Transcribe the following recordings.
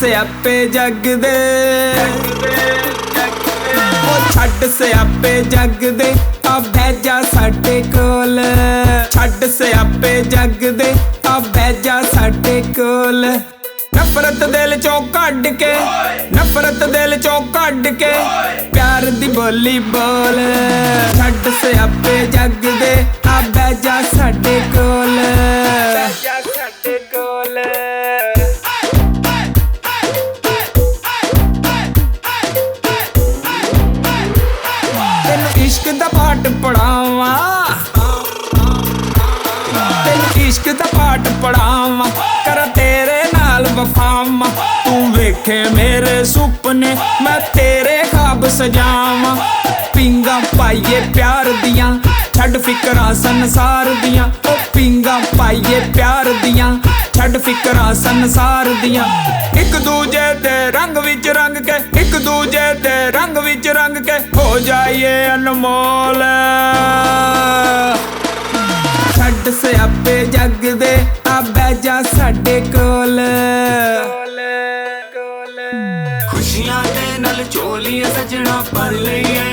ਸਿਆਪੇ ਜੱਗ ਦੇ, ਉਹ ਛੱਡ ਸਿਆਪੇ ਜੱਗ ਦੇ, ਆ ਬਹਿ ਜਾ ਸਾਡੇ ਕੋਲ। ਛੱਡ ਸਿਆਪੇ ਜੱਗ ਦੇ, ਆ ਬਹਿ ਜਾ ਸਾਡੇ ਕੋਲ। ਨਫ਼ਰਤ ਦਿਲ ਚੋਂ ਕੱਢ ਕੇ, ਨਫ਼ਰਤ ਦਿਲ ਚੋਂ ਕੱਢ ਕੇ, ਪਿਆਰ ਦੀ ਬੋਲੀ ਬੋਲ। ਛੱਡ ਸਿਆਪੇ ਜੱਗ ਦੇ, ਆ ਬਹਿ ਜਾ ਸਾਡੇ ਕੋਲ। ਬਹਿ ਜਾ ਸਾਡੇ ਕੋਲ। ਤੈਨੂੰ ਇਸ਼ਕ ਦਾ ਪਾਠ ਪੜਾਵਾਂ, ਤੈਨੂੰ ਇਸ਼ਕ ਦਾ ਪਾਠ ਪੜਾਵਾਂ, ਕਰਾਂ ਤੇਰੇ ਨਾਲ ਵਫਾਵਾਂ। ਤੂੰ ਵੇਖੇ ਮੇਰੇ ਸੁਪਨੇ, ਮੈਂ ਤੇਰੇ ਖਾਬ ਸਜਾਵਾਂ। ਪੀਂਗਾ ਪਾਈਏ ਪਿਆਰ ਦੀਆਂ, ਛੱਡ ਫਿਕਰਾਂ ਸੰਸਾਰ ਦੀਆਂ। ਉਹ ਪੀਂਗਾ ਪਾਈਏ ਪਿਆਰ ਦੀਆਂ, ਛੱਡ ਫਿਕਰਾਂ ਸੰਸਾਰ ਦੀਆਂ। ਇੱਕ ਦੂਜੇ ਦੇ ਰੰਗ ਵਿੱਚ ਰੰਗ ਕੇ, ਇੱਕ ਦੂਜੇ ਦੇ ਰੰਗ ਵਿੱਚ ਰੰਗ ਕੇ, ਹੋ ਜਾਈਏ ਅਨਮੋਲ। ਛੱਡ ਸਿਆਪੇ ਜੱਗ ਦੇ, ਆ ਬਹਿ ਜਾ ਸਾਡੇ ਕੋਲ। ਖੁਸ਼ੀਆਂ ਦੇ ਨਾਲ ਝੋਲੀਆਂ ਸਜਣਾ ਭਰ ਲਈਏ,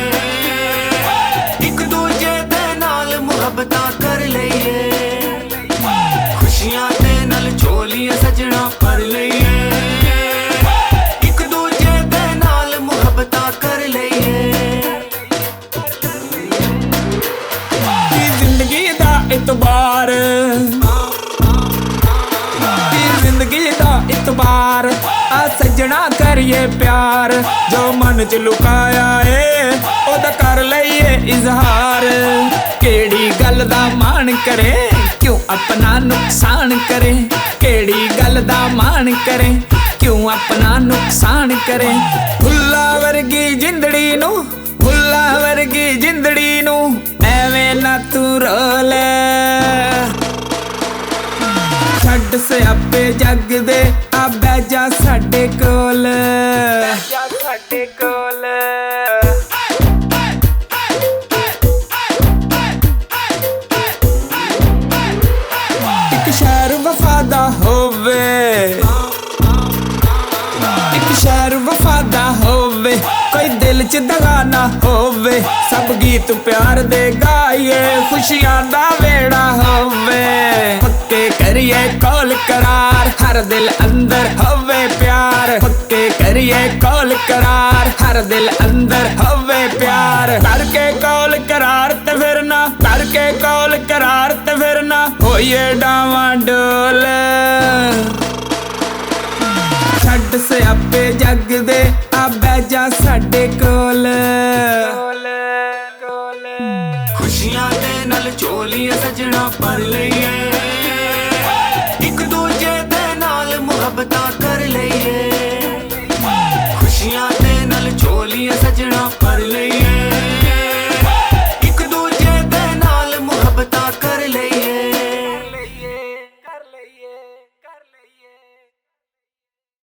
ਇੱਕ ਦੂਜੇ ਦੇ ਨਾਲ ਮੁਹੱਬਤਾਂ ਕਰ ਲਈਏ। ਖੁਸ਼ੀਆਂ ਦੇ ਨਾਲ ਝੋਲੀਆਂ ਸਜਣਾ ਭਰ ਲਈਏ, ਇੱਕ ਦੂਜੇ ਦੇ ਨਾਲ ਮੁਹੱਬਤਾਂ ਕਰ ਲਈਏ। ਕੀ ਜ਼ਿੰਦਗੀ ਦਾ ਇਤਬਾਰ, ਕੀ ਜ਼ਿੰਦਗੀ ਦਾ ਇਤਬਾਰ, ਆ ਸੱਜਣਾ ਕਰੀਏ ਪਿਆਰ। ਜੋ ਮਨ ਚ ਲੁਕਾਇਆ ਏ, ਉਹਦਾ ਕਰ ਲਈਏ ਇਜ਼ਹਾਰ। ਕਿਹੜੀ ਗੱਲ ਦਾ ਮਾਣ ਕਰੇ, ਕਿਉਂ ਆਪਣਾ ਨੁਕਸਾਨ ਕਰੇ। ਕਿਹੜੀ ਗੱਲ ਦਾ ਮਾਣ ਕਰੇ, ਕਿਉਂ ਆਪਣਾ ਨੁਕਸਾਨ ਕਰੇ। ਫੁੱਲਾਂ ਵਰਗੀ ਜਿੰਦੜੀ ਨੂੰ, ਫੁੱਲਾਂ ਵਰਗੀ ਜਿੰਦੜੀ ਨੂੰ, ਐਵੇਂ ਨਾ ਤੂੰ ਰੋਲ। ਛੱਡ ਸਿਆਪੇ ਜੱਗ ਦੇ, ਆ ਬਹਿ ਜਾ ਸਾਡੇ ਕੋਲ। ਬਹਿ ਜਾ ਸਾਡੇ ਕੋਲ। ਇੱਕ ਸ਼ਹਿਰ ਵਫਾ ਦਾ ਹੋਵੇ, ਇੱਕ ਸ਼ਹਿਰ ਵਫਾ ਦਾ ਹੋਵੇ, ਕੋਈ ਦਿਲ ਚ ਦਗਾ ਨਾ ਹੋਵੇ। ਸਭ ਗੀਤ ਪਿਆਰ ਦੇ ਗਾਈਏ, ਖੁਸ਼ੀਆਂ ਦਾ ਵੇੜਾ ਹੋਵੇ। ਪੱਕੇ ਕਰੀਏ ਕੋਲ ਕਰਾਰ, ਹਰ ਦਿਲ ਅੰਦਰ ਹੋਵੇ ਪਿਆਰ। ਪੱਕੇ ਕਰੀਏ ਕੋਲ ਕਰਾਰ, ਹਰ ਦਿਲ ਅੰਦਰ ਹੋਵੇ ਪਿਆਰ। ਕਰਕੇ ਕੋਲ ਕਰਾਰ ਤੇ ਫਿਰ ਨਾ, ਕਰਕੇ ਕੋਲ ਕਰਾਰ ਤੇ ਫਿਰ ਨਾ, ਹੋਈਏ ਡਾਵਾਂ ਡੋਲ। ਛੱਡ ਸਿਆਪੇ ਜੱਗ ਦੇ,